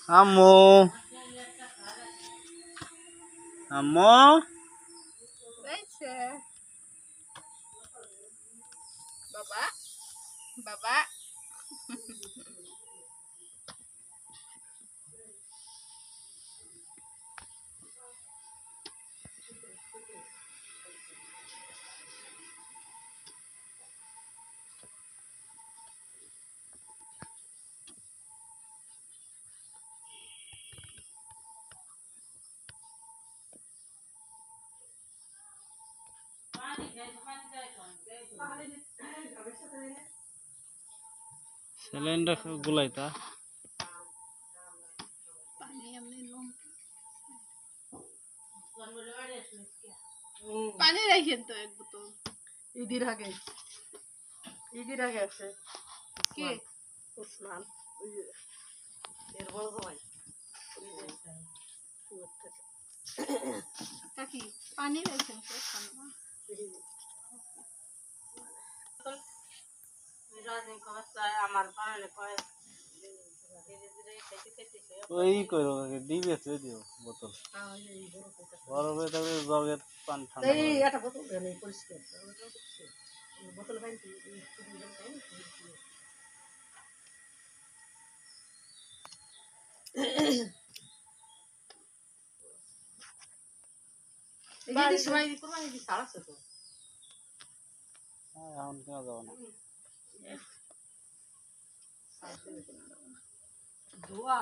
আম্মু আম্মু বাবা বাবা সিলিন্ডার গুলাইতা পানি রাখেন তো এক বোতল ঈদের আগে আছে কে উসমান এর বড় ভাই কাকি পানি রাখেন তো ঠান্ডা আমার পারলে কয় ওই কইরো ডিবে চে দিও বোতল বড় হয়ে থাকলে জগের পান ঠান্ডা এই একটা বোতল দেন এই পরিষ্কার বোতল পানি এই সময় কুরবানি দি সারা আছে তো এখন কেন যাবো না ধোয়া